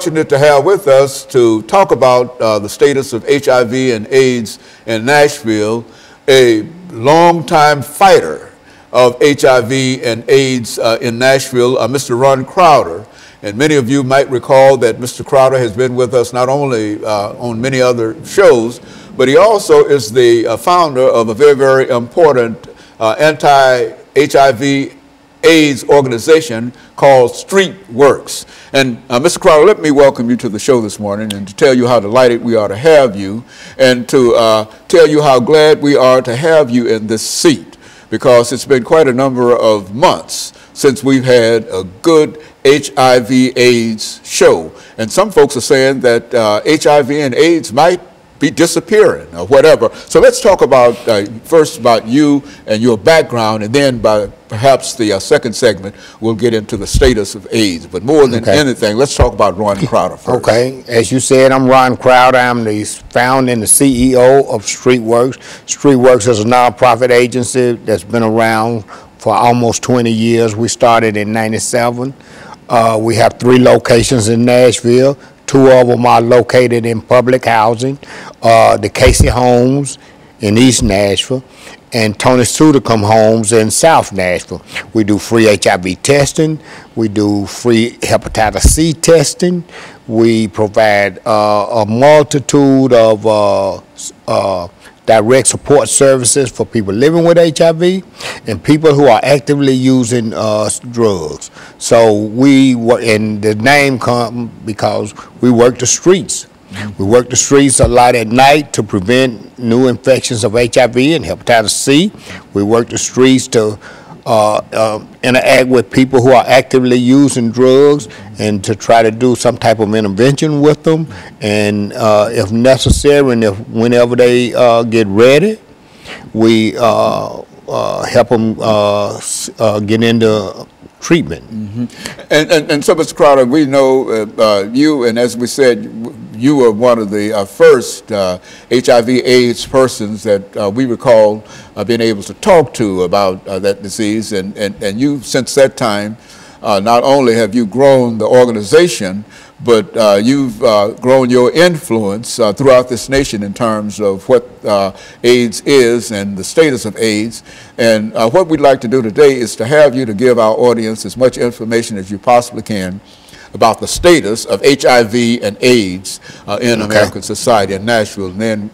Fortunate to have with us to talk about the status of HIV and AIDS in Nashville, a longtime fighter of HIV and AIDS in Nashville, Mr. Ron Crowder. And many of you might recall that Mr. Crowder has been with us not only on many other shows, but he also is the founder of a very, very important anti-HIV AIDS organization called StreetWorks. And Mr. Crowder, let me welcome you to the show this morning and to tell you how delighted we are to have you, and to tell you how glad we are to have you in this seat, because it's been quite a number of months since we've had a good HIV AIDS show. And some folks are saying that HIV and AIDS might be disappearing or whatever. So let's talk about first about you and your background, and then by perhaps the second segment we'll get into the status of AIDS. But more than anything, let's talk about Ron Crowder first. Okay, as you said, I'm Ron Crowder. I'm the founder and the CEO of StreetWorks. StreetWorks is a nonprofit agency that's been around for almost 20 years. We started in '97. We have 3 locations in Nashville. 2 of them are located in public housing, the Casey Homes in East Nashville and Tony Sudacum Homes in South Nashville. We do free HIV testing. We do free hepatitis C testing. We provide a multitude of direct support services for people living with HIV and people who are actively using drugs. So we work, and the name comes because we work the streets. We work the streets a lot at night to prevent new infections of HIV and hepatitis C. We work the streets to interact with people who are actively using drugs and to try to do some type of intervention with them, and if necessary and whenever they get ready, we help them get into treatment. And so, Mr. Crowder, we know you, and as we said, you were one of the first HIV/AIDS persons that we recall being able to talk to about that disease, and you, since that time, not only have you grown the organization, but you've grown your influence throughout this nation in terms of what AIDS is and the status of AIDS. And what we'd like to do today is to have you to give our audience as much information as you possibly can about the status of HIV and AIDS in American society in Nashville. And then